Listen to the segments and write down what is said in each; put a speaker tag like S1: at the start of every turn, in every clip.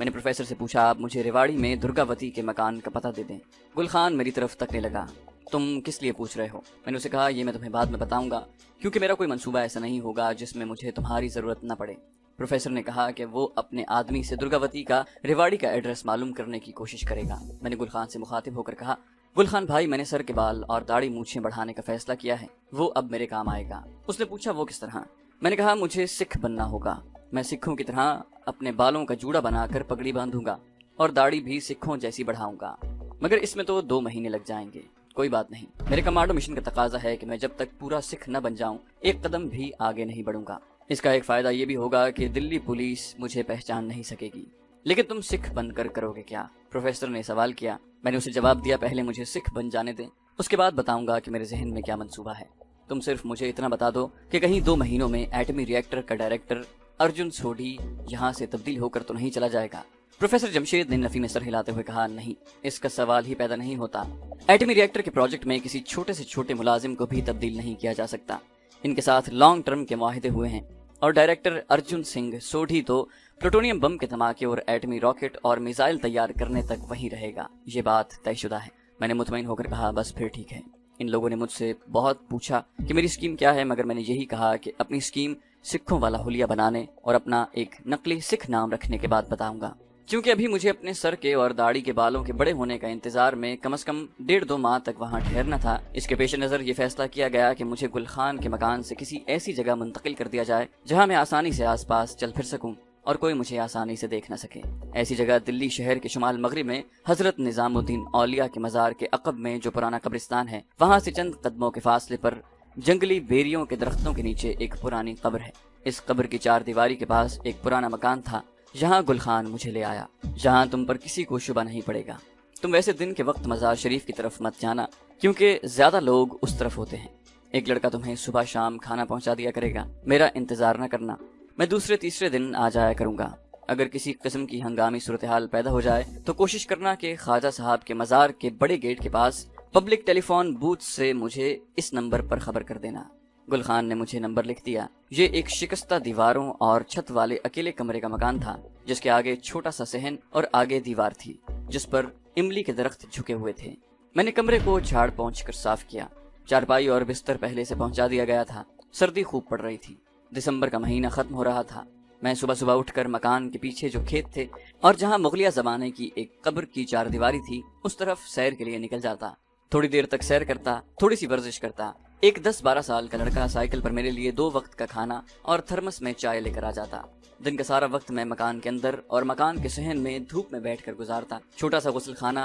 S1: میں نے پروفیسر سے پوچھا آپ مجھے ریواڑی میں درگاوتی کے مکان کا پتہ دے دیں۔ گل خان میری طرف تکنے لگا۔ تم کس لیے پوچھ رہے ہو؟ میں نے اسے کہا یہ میں تمہیں بعد میں بتاؤں گا، کیونکہ میرا کوئی منصوبہ ایسا نہیں ہوگا جس میں مجھے تمہاری ضرورت نہ پڑے۔ پروفیسر نے کہا کہ وہ اپنے آدمی سے درگاوتی کا ریواڑی کا ایڈریس معلوم کرنے کی کوشش کرے گا۔ میں نے گل خان سے مخاطب ہو کر کہا گل خان بھائی میں نے سر کے بال اور داڑھی مونچھیں بڑھانے کا فیصلہ کیا ہے، وہ اب میرے کام آئے گا۔ اس نے پوچھا وہ کس طرح؟ میں نے کہا مجھے سکھ بننا ہوگا، میں سکھوں کی طرح اپنے بالوں کا جوڑا بنا کر پگڑی باندھوں گا اور داڑھی بھی سکھوں جیسی بڑھاؤں گا، مگر اس میں تو 2 مہینے لگ جائیں گے۔ کوئی بات نہیں، میرے کمانڈو مشن کا تقاضا ہے کہ میں جب تک پورا سکھ نہ بن جاؤں ایک قدم بھی آگے نہیں بڑھوں گا۔ اس کا ایک فائدہ یہ بھی ہوگا کہ دلی پولیس مجھے پہچان نہیں سکے گی۔ لیکن تم سکھ بن کر کرو گے کیا؟ پروفیسر نے سوال کیا۔ میں نے اسے جواب دیا پہلے مجھے سکھ بن جانے دیں، اس کے بعد بتاؤں گا کہ میرے ذہن میں کیا منصوبہ ہے۔ تم صرف مجھے اتنا بتا دو کہ کہیں 2 مہینوں میں ایٹمی ری ایکٹر کا ڈائریکٹر ارجن سوڈھی یہاں سے تبدیل ہو کر تو نہیں چلا جائے گا؟ پروفیسر جمشید نے نفی میں سر ہلاتے ہوئے کہا نہیں، اس کا سوال ہی پیدا نہیں ہوتا۔ ایٹمی ری ایکٹر کے پروجیکٹ میں کسی چھوٹے سے چھوٹے ملازم کو بھی تبدیل نہیں کیا جا سکتا۔ ان کے ساتھ لانگ ٹرم کے معاہدے ہوئے ہیں، اور ڈائریکٹر ارجن سنگھ سوڈھی تو پلوٹونیم بم کے دھماکے اور ایٹمی راکٹ اور میزائل تیار کرنے تک وہیں رہے گا۔ یہ بات طے شدہ ہے۔ میں نے مطمئن ہو کر کہا بس پھر ٹھیک ہے۔ ان لوگوں نے مجھ سے بہت پوچھا کہ میری اسکیم کیا ہے، مگر میں نے یہی کہا کہ اپنی اسکیم سکھوں والا حلیہ بنانے اور اپنا ایک نقلی سکھ نام رکھنے کے بعد بتاؤں گا، کیونکہ ابھی مجھے اپنے سر کے اور داڑھی کے بالوں کے بڑے ہونے کا انتظار میں کم از کم 1.5-2 ماہ تک وہاں ٹھہرنا تھا۔ اس کے پیش نظر یہ فیصلہ کیا گیا کہ مجھے گل خان کے مکان سے کسی ایسی جگہ منتقل کر دیا جائے جہاں میں آسانی سے آس پاس چل پھر سکوں اور کوئی مجھے آسانی سے دیکھ نہ سکے۔ ایسی جگہ دلی شہر کے شمال مغرب میں حضرت نظام الدین اولیاء کے مزار کے عقب میں جو پرانا قبرستان ہے، وہاں سے چند قدموں کے فاصلے پر جنگلی بیریوں کے درختوں کے نیچے ایک پرانی قبر ہے۔ اس قبر کی 4 دیواری کے پاس ایک پرانا مکان تھا جہاں گل خان مجھے لے آیا، جہاں تم پر کسی کو شبہ نہیں پڑے گا۔ تم ویسے دن کے وقت مزار شریف کی طرف مت جانا، کیونکہ زیادہ لوگ اس طرف ہوتے ہیں۔ ایک لڑکا تمہیں صبح شام کھانا پہنچا دیا کرے گا، میرا انتظار نہ کرنا، میں دوسرے تیسرے دن آ جایا کروں گا۔ اگر کسی قسم کی ہنگامی صورتحال پیدا ہو جائے تو کوشش کرنا کہ خواجہ صاحب کے مزار کے بڑے گیٹ کے پاس پبلک ٹیلی فون بوتھ سے مجھے اس نمبر پر خبر کر دینا۔ گل خان نے مجھے نمبر لکھ دیا۔ یہ ایک شکستہ دیواروں اور چھت والے اکیلے کمرے کا مکان تھا، جس کے آگے چھوٹا سا صحن اور آگے دیوار تھی جس پر املی کے درخت جھکے ہوئے تھے۔ میں نے کمرے کو جھاڑ پونچھ کر صاف کیا۔ چارپائی اور بستر پہلے سے پہنچا دیا گیا تھا۔ سردی خوب پڑ رہی تھی، دسمبر کا مہینہ ختم ہو رہا تھا۔ میں صبح صبح اٹھ کر مکان کے پیچھے جو کھیت تھے اور جہاں مغلیہ زمانے کی ایک قبر کی 4 دیواری تھی اس طرف سیر کے لیے نکل جاتا۔ تھوڑی دیر تک سیر کرتا، تھوڑی سی ورزش کرتا۔ ایک 10-12 سال کا لڑکا سائیکل پر میرے لیے 2 وقت کا کھانا اور تھرمس میں چائے لے کر آ جاتا۔ دن کا سارا وقت میں مکان کے اندر اور مکان کے صحن میں دھوپ میں بیٹھ کر گزارتا۔ چھوٹا سا غسل خانہ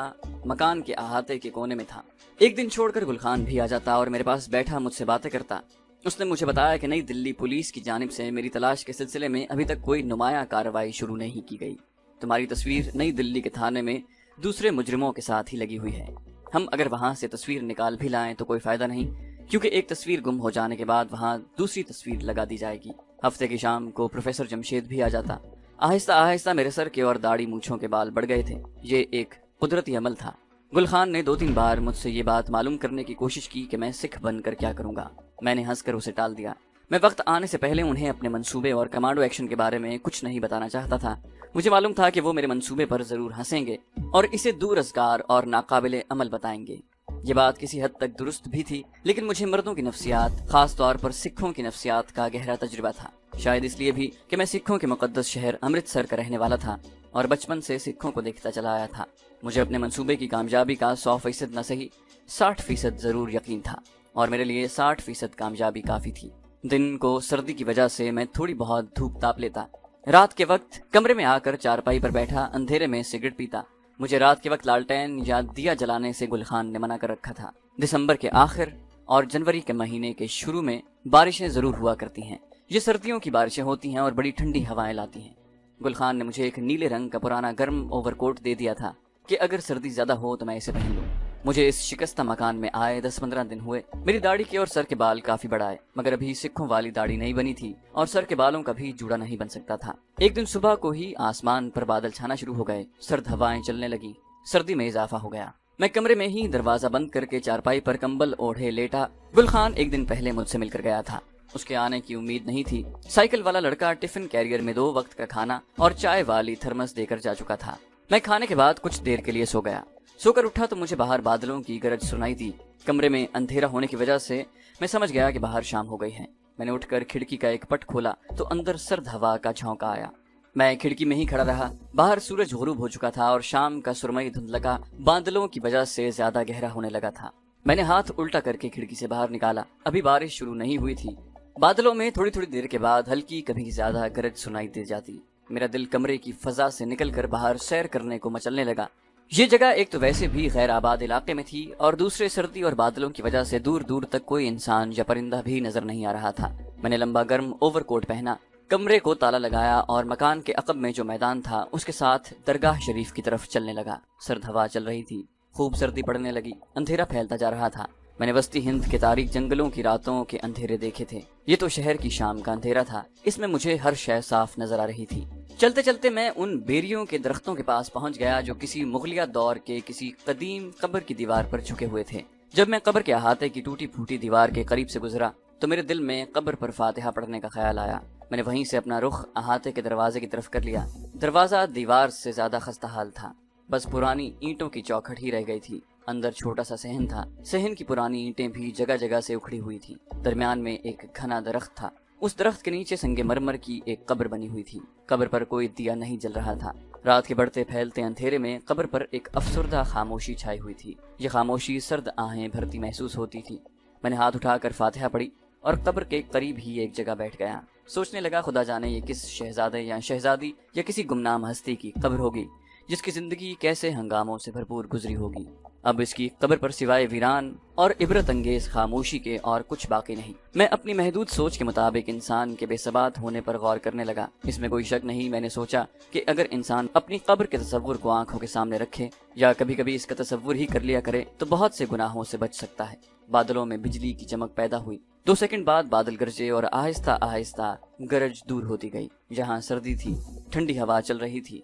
S1: مکان کے احاطے کے کونے میں تھا۔ ایک دن چھوڑ کر گل خان بھی آ جاتا اور میرے پاس بیٹھا مجھ سے باتیں کرتا۔ اس نے مجھے بتایا کہ نئی دلی پولیس کی جانب سے میری تلاش کے سلسلے میں ابھی تک کوئی نمایاں کارروائی شروع نہیں کی گئی۔ تمہاری تصویر نئی دلی کے تھانے میں دوسرے مجرموں کے ساتھ ہی لگی ہوئی ہے۔ ہم اگر وہاں سے تصویر نکال بھی لائیں تو کوئی فائدہ نہیں، کیونکہ ایک تصویر گم ہو جانے کے بعد وہاں دوسری تصویر لگا دی جائے گی۔ ہفتے کی شام کو پروفیسر جمشید بھی آ جاتا۔ آہستہ آہستہ میرے سر کے اور داڑھی مونچھوں کے بال بڑھ گئے تھے۔ یہ ایک قدرتی عمل تھا۔ گل خان نے 2-3 بار مجھ سے یہ بات معلوم کرنے کی کوشش کی کہ میں سکھ بن کر کیا کروں گا۔ میں نے ہنس کر اسے ٹال دیا۔ میں وقت آنے سے پہلے انہیں اپنے منصوبے اور کمانڈو ایکشن کے بارے میں کچھ نہیں بتانا چاہتا تھا۔ مجھے معلوم تھا کہ وہ میرے منصوبے پر ضرور ہنسیں گے اور اسے دور ازگار اور ناقابل عمل بتائیں گے۔ یہ بات کسی حد تک درست بھی تھی، لیکن مجھے مردوں کی نفسیات، خاص طور پر سکھوں کی نفسیات کا گہرا تجربہ تھا۔ شاید اس لیے بھی کہ میں سکھوں کے مقدس شہر امرتسر کا رہنے والا تھا اور بچپن سے سکھوں کو دیکھتا چلا آیا تھا۔ مجھے اپنے منصوبے کی کامیابی کا 100% نہ صحیح 60% ضرور یقین تھا، اور میرے لیے 60% کامیابی کافی تھی۔ دن کو سردی کی وجہ سے میں تھوڑی بہت دھوپ تاپ لیتا۔ رات کے وقت کمرے میں آ کر چارپائی پر بیٹھا اندھیرے میں سگریٹ پیتا۔ مجھے رات کے وقت لالٹین یا دیا جلانے سے گل خان نے منع کر رکھا تھا۔ دسمبر کے آخر اور جنوری کے مہینے کے شروع میں بارشیں ضرور ہوا کرتی ہیں۔ یہ سردیوں کی بارشیں ہوتی ہیں اور بڑی ٹھنڈی ہوائیں لاتی ہیں۔ گل خان نے مجھے ایک نیلے رنگ کا پرانا گرم اوور کوٹ دے دیا تھا کہ اگر سردی زیادہ ہو تو میں اسے پہن لوں۔ مجھے اس شکستہ مکان میں آئے 10-15 دن ہوئے۔ میری داڑھی کے اور سر کے بال کافی بڑھائے، مگر ابھی سکھوں والی داڑھی نہیں بنی تھی اور سر کے بالوں کا بھی جوڑا نہیں بن سکتا تھا۔ ایک دن صبح کو ہی آسمان پر بادل چھانا شروع ہو گئے، سرد ہوائیں چلنے لگی، سردی میں اضافہ ہو گیا۔ میں کمرے میں ہی دروازہ بند کر کے چارپائی پر کمبل اوڑھے لیٹا۔ گل خان ایک دن پہلے مجھ سے مل کر گیا تھا۔ اس کے آنے کی امید نہیں تھی۔ سائیکل والا لڑکا ٹفن کیریئر میں 2 وقت کا کھانا اور چائے والی تھرمس دے کر جا چکا تھا۔ میں کھانے کے بعد کچھ دیر کے لیے سو گیا۔ سو کر اٹھا تو مجھے باہر بادلوں کی گرج سنائی دی۔ کمرے میں اندھیرا ہونے کی وجہ سے میں سمجھ گیا کہ باہر شام ہو گئی ہے۔ میں نے اٹھ کر کھڑکی کا ایک پٹ کھولا تو اندر سرد ہوا کا جھونکا آیا۔ میں کھڑکی میں ہی کھڑا رہا۔ باہر سورج غروب ہو چکا تھا اور شام کا سرمئی دھندلکا بادلوں کی وجہ سے زیادہ گہرا ہونے لگا تھا۔ میں نے ہاتھ الٹا کر کے کھڑکی سے باہر نکالا۔ ابھی بارش شروع نہیں ہوئی تھی۔ بادلوں میں تھوڑی تھوڑی دیر کے بعد ہلکی کبھی زیادہ گرج سنائی دے جاتی۔ میرا دل کمرے کی فضا سے نکل کر باہر سیر کرنے کو مچلنے لگا۔ یہ جگہ ایک تو ویسے بھی غیر آباد علاقے میں تھی اور دوسرے سردی اور بادلوں کی وجہ سے دور دور تک کوئی انسان یا پرندہ بھی نظر نہیں آ رہا تھا۔ میں نے لمبا گرم اوور کوٹ پہنا، کمرے کو تالا لگایا اور مکان کے عقب میں جو میدان تھا اس کے ساتھ درگاہ شریف کی طرف چلنے لگا۔ سرد ہوا چل رہی تھی، خوب سردی پڑنے لگی، اندھیرا پھیلتا جا رہا تھا۔ میں نے وسطی ہند کے تاریک جنگلوں کی راتوں کے اندھیرے دیکھے تھے۔ یہ تو شہر کی شام کا اندھیرا تھا، اس میں مجھے ہر شے صاف نظر آ رہی تھی۔ چلتے چلتے میں ان بیریوں کے درختوں کے پاس پہنچ گیا جو کسی مغلیہ دور کے کسی قدیم قبر کی دیوار پر جھکے ہوئے تھے۔ جب میں قبر کے احاطے کی ٹوٹی پھوٹی دیوار کے قریب سے گزرا تو میرے دل میں قبر پر فاتحہ پڑھنے کا خیال آیا۔ میں نے وہیں سے اپنا رخ احاطے کے دروازے کی طرف کر لیا۔ دروازہ دیوار سے زیادہ خستہ حال تھا، بس پرانی اینٹوں کی چوکھٹ ہی رہ گئی تھی۔ اندر چھوٹا سا صحن تھا، صحن کی پرانی اینٹیں بھی جگہ جگہ سے اکھڑی ہوئی تھی۔ درمیان میں ایک گھنا درخت تھا، اس درخت کے نیچے سنگ مرمر کی ایک قبر بنی ہوئی تھی۔ قبر پر کوئی دیا نہیں جل رہا تھا۔ رات کے بڑھتے پھیلتے اندھیرے میں قبر پر ایک افسردہ خاموشی چھائی ہوئی تھی۔ یہ خاموشی سرد آہیں بھرتی محسوس ہوتی تھی۔ میں نے ہاتھ اٹھا کر فاتحہ پڑھی اور قبر کے قریب ہی ایک جگہ بیٹھ گیا۔ سوچنے لگا خدا جانے یہ کس شہزادے یا شہزادی یا کسی گمنام ہستی کی قبر ہوگی جس کی زندگی کیسے ہنگاموں سے بھرپور گزری ہوگی۔ اب اس کی قبر پر سوائے ویران اور عبرت انگیز خاموشی کے اور کچھ باقی نہیں۔ میں اپنی محدود سوچ کے مطابق انسان کے بے ثبات ہونے پر غور کرنے لگا۔ اس میں کوئی شک نہیں، میں نے سوچا کہ اگر انسان اپنی قبر کے تصور کو آنکھوں کے سامنے رکھے یا کبھی کبھی اس کا تصور ہی کر لیا کرے تو بہت سے گناہوں سے بچ سکتا ہے۔ بادلوں میں بجلی کی چمک پیدا ہوئی۔ 2 سیکنڈ بعد بادل گرجے اور آہستہ آہستہ گرج دور ہوتی گئی۔ جہاں سردی تھی، ٹھنڈی ہوا چل رہی تھی۔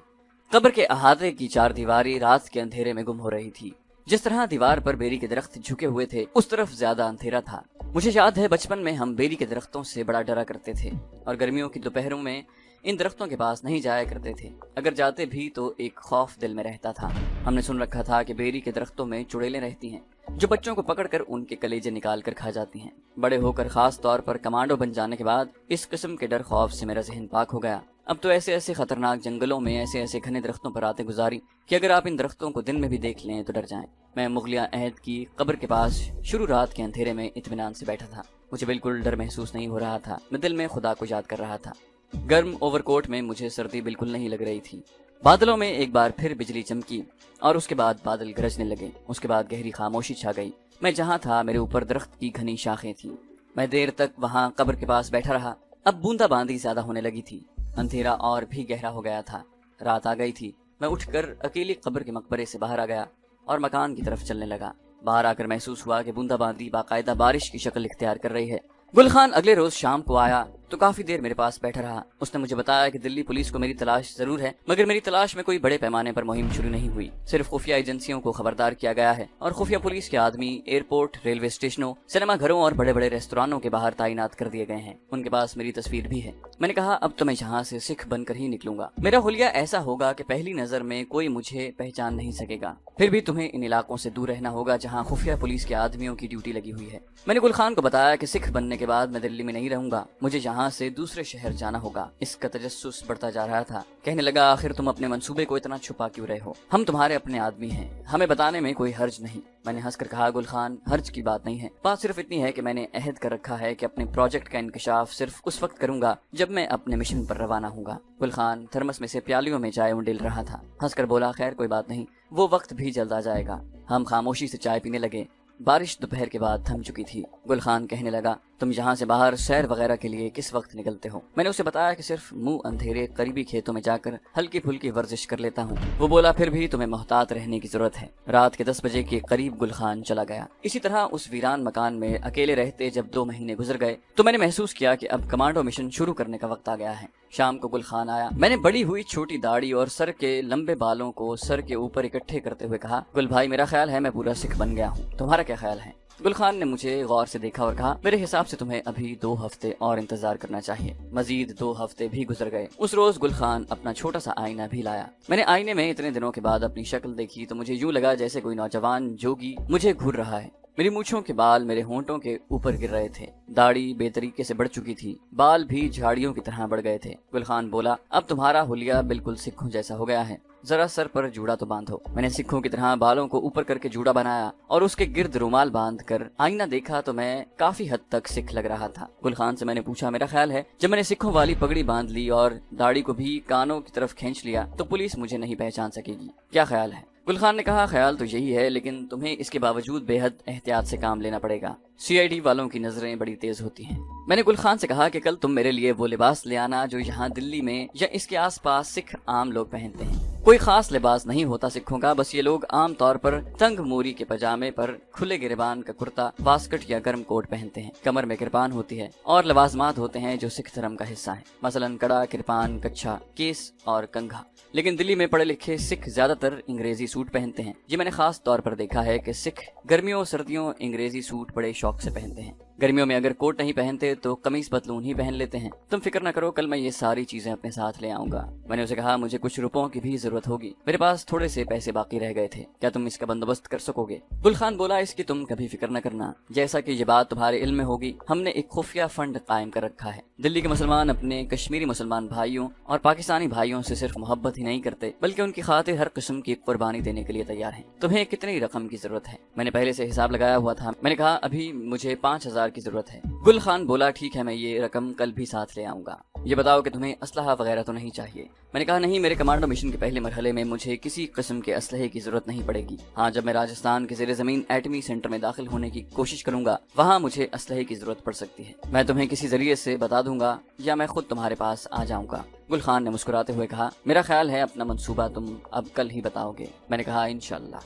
S1: قبر کے احاطے کی 4 دیواری رات کے اندھیرے میں گم ہو رہی تھی۔ جس طرح دیوار پر بیری کے درخت جھکے ہوئے تھے اس طرف زیادہ اندھیرا تھا۔ مجھے یاد ہے بچپن میں ہم بیری کے درختوں سے بڑا ڈرا کرتے تھے اور گرمیوں کی دوپہروں میں ان درختوں کے پاس نہیں جایا کرتے تھے۔ اگر جاتے بھی تو ایک خوف دل میں رہتا تھا۔ ہم نے سن رکھا تھا کہ بیری کے درختوں میں چڑیلیں رہتی ہیں جو بچوں کو پکڑ کر ان کے کلیجے نکال کر کھا جاتی ہیں۔ بڑے ہو کر خاص طور پر کمانڈو بن جانے کے بعد اس قسم کے ڈر خوف سے میرا ذہن پاک ہو گیا۔ اب تو ایسے خطرناک جنگلوں میں ایسے گھنے درختوں پر راتیں گزاری کہ اگر آپ ان درختوں کو دن میں بھی دیکھ لیں تو ڈر جائیں۔ میں مغلیہ عہد کی قبر کے پاس شروع رات کے اندھیرے میں اطمینان سے بیٹھا تھا۔ مجھے بالکل ڈر محسوس نہیں ہو رہا تھا۔ میں دل میں خدا کو یاد کر رہا تھا۔ گرم اوور کوٹ میں مجھے سردی بالکل نہیں لگ رہی تھی۔ بادلوں میں ایک بار پھر بجلی چمکی اور اس کے بعد بادل گرجنے لگے۔ اس کے بعد گہری خاموشی چھا گئی۔ میں جہاں تھا میرے اوپر درخت کی گھنی شاخیں تھیں۔ میں دیر تک وہاں قبر کے پاس بیٹھا رہا۔ اب بوندا باندی زیادہ ہونے لگی تھی۔ اندھیرا اور بھی گہرا ہو گیا تھا۔ رات آ گئی تھی۔ میں اٹھ کر اکیلی قبر کے مقبرے سے باہر آ گیا اور مکان کی طرف چلنے لگا۔ باہر آ کر محسوس ہوا کہ بوندا باندی باقاعدہ بارش کی شکل اختیار کر رہی ہے۔ گل خان اگلے روز شام کو آیا تو کافی دیر میرے پاس بیٹھا رہا۔ اس نے مجھے بتایا کہ دلی پولیس کو میری تلاش ضرور ہے مگر میری تلاش میں کوئی بڑے پیمانے پر مہم شروع نہیں ہوئی۔ صرف خفیہ ایجنسیوں کو خبردار کیا گیا ہے اور خفیہ پولیس کے آدمی ایئرپورٹ، ریلوے اسٹیشنوں، سنیما گھروں اور بڑے بڑے ریستورانوں کے باہر تعینات کر دیے گئے ہیں۔ ان کے پاس میری تصویر بھی ہے۔ میں نے کہا اب تو میں یہاں سے سکھ بن کر ہی نکلوں گا۔ میرا حلیہ ایسا ہوگا کہ پہلی نظر میں کوئی مجھے پہچان نہیں سکے گا۔ پھر بھی تمہیں ان علاقوں سے دور رہنا ہوگا جہاں خفیہ پولیس کے آدمیوں کی ڈیوٹی لگی ہوئی ہے۔ میں نے گل خان کو بتایا کہ سکھ بننے کے بعد میں دلی میں نہیں رہوں گا، مجھے یہاں سے دوسرے شہر جانا ہوگا۔ اس کا تجسس بڑھتا جا رہا تھا۔ کہنے لگا آخر تم اپنے منصوبے کو اتنا چھپا کیوں رہے ہو؟ ہم تمہارے اپنے آدمی ہیں، ہمیں بتانے میں کوئی حرج نہیں۔ میں نے ہنس کر کہا گل خان حرج کی بات نہیں ہے، بات صرف اتنی ہے کہ میں نے عہد کر رکھا ہے کہ اپنے پروجیکٹ کا انکشاف صرف اس وقت کروں گا جب میں اپنے مشن پر روانہ ہوں گا۔ گل خان تھرمس میں سے پیالیوں میں چائے انڈیل رہا تھا۔ ہنس کر بولا خیر کوئی بات نہیں، وہ وقت بھی جلد آ جائے گا۔ ہم خاموشی سے چائے پینے لگے۔ بارش دوپہر کے بعد تھم چکی تھی۔ گل خان کہنے لگا تم یہاں سے باہر سیر وغیرہ کے لیے کس وقت نکلتے ہو؟ میں نے اسے بتایا کہ صرف منہ اندھیرے قریبی کھیتوں میں جا کر ہلکی پھلکی ورزش کر لیتا ہوں۔ وہ بولا پھر بھی تمہیں محتاط رہنے کی ضرورت ہے۔ رات کے 10 بجے کے قریب گل خان چلا گیا۔ اسی طرح اس ویران مکان میں اکیلے رہتے جب 2 مہینے گزر گئے تو میں نے محسوس کیا کہ اب کمانڈو مشن شروع کرنے کا وقت آ گیا ہے۔ شام کو گل خان آیا۔ میں نے بڑی ہوئی چھوٹی داڑھی اور سر کے لمبے بالوں کو سر کے اوپر اکٹھے کرتے ہوئے کہا گل بھائی میرا خیال ہے میں پورا سکھ بن گیا ہوں، تمہارا کیا خیال ہے؟ گل خان نے مجھے غور سے دیکھا اور کہا میرے حساب سے تمہیں ابھی 2 ہفتے اور انتظار کرنا چاہیے۔ مزید 2 ہفتے بھی گزر گئے۔ اس روز گل خان اپنا چھوٹا سا آئینہ بھی لایا۔ میں نے آئینے میں اتنے دنوں کے بعد اپنی شکل دیکھی تو مجھے یوں لگا جیسے کوئی نوجوان جوگی مجھے گھور رہا ہے۔ میری مونچھوں کے بال میرے ہونٹوں کے اوپر گر رہے تھے، داڑھی بے طریقے سے بڑھ چکی تھی، بال بھی جھاڑیوں کی طرح بڑھ گئے تھے۔ گل خان بولا اب تمہارا حلیہ بالکل سکھوں جیسا ہو گیا ہے، ذرا سر پر جوڑا تو باندھو۔ میں نے سکھوں کی طرح بالوں کو اوپر کر کے جوڑا بنایا اور اس کے گرد رومال باندھ کر آئینہ دیکھا تو میں کافی حد تک سکھ لگ رہا تھا۔ گل خان سے میں نے پوچھا میرا خیال ہے جب میں نے سکھوں والی پگڑی باندھ لی اور داڑھی کو بھی کانوں کی طرف کھینچ لیا تو پولیس مجھے نہیں پہچان سکے گی، کیا خیال ہے؟ گل خان نے کہا خیال تو یہی ہے لیکن تمہیں اس کے باوجود بے حد احتیاط سے کام لینا پڑے گا، CID والوں کی نظریں بڑی تیز ہوتی ہیں۔ میں نے گل خان سے کہا کہ کل تم میرے لیے وہ لباس لے آنا جو یہاں دلی میں یا اس کے آس پاس سکھ عام لوگ پہنتے ہیں۔ کوئی خاص لباس نہیں ہوتا سکھوں کا، بس یہ لوگ عام طور پر تنگ موری کے پاجامے پر کھلے گریبان کا کرتا، واسکٹ یا گرم کوٹ پہنتے ہیں، کمر میں کرپان ہوتی ہے اور لوازمات ہوتے ہیں جو سکھ دھرم کا حصہ ہیں، مثلا کڑا، کرپان، کچھا، کیس اور کنگھا۔ لیکن دلی میں پڑھے لکھے سکھ زیادہ تر انگریزی سوٹ پہنتے ہیں۔ یہ میں نے خاص طور پر دیکھا ہے کہ سکھ گرمیوں سردیوں انگریزی سوٹ بڑے شوق سے پہنتے ہیں۔ گرمیوں میں اگر کوٹ نہیں پہنتے تو قمیص پتلون ہی پہن لیتے ہیں۔ تم فکر نہ کرو، کل میں یہ ساری چیزیں اپنے ساتھ لے آؤں گا۔ میں نے اسے کہا مجھے کچھ روپوں کی بھی ضرورت ہوگی، میرے پاس تھوڑے سے پیسے باقی رہ گئے تھے، کیا تم اس کا بندوبست کر سکو گے؟ گل خان بولا اس کی تم کبھی فکر نہ کرنا، جیسا کہ یہ بات تمہارے علم میں ہوگی ہم نے ایک خفیہ فنڈ قائم کر رکھا ہے۔ دلی کے مسلمان اپنے کشمیری مسلمان بھائیوں اور پاکستانی بھائیوں سے صرف محبت ہی نہیں کرتے بلکہ ان کی خاطر ہر قسم کی قربانی دینے کے لیے تیار ہیں۔ تمہیں کتنی رقم کی ضرورت ہے؟ میں نے پہلے سے حساب لگایا ہوا تھا۔ میں نے کہا ابھی مجھے 5000 کی ضرورت ہے۔ گل خان بولا ٹھیک ہے میں یہ رقم کل بھی ساتھ لے آؤں گا۔ یہ بتاؤ کہ تمہیں اسلحہ وغیرہ تو نہیں چاہیے؟ میں نے کہا نہیں، میرے کمانڈو مشن کے پہلے مرحلے میں مجھے کسی قسم کے اسلحے کی ضرورت نہیں پڑے گی۔ ہاں جب میں راجستھان کے زیر زمین ایٹمی سینٹر میں داخل ہونے کی کوشش کروں گا وہاں مجھے اسلحے کی ضرورت پڑ سکتی ہے، میں تمہیں کسی ذریعے سے بتا دوں گا یا میں خود تمہارے پاس آ جاؤں گا۔ گل خان نے مسکراتے ہوئے کہا میرا خیال ہے اپنا منصوبہ تم اب کل ہی بتاؤ گے۔ میں نے کہا انشاءاللہ۔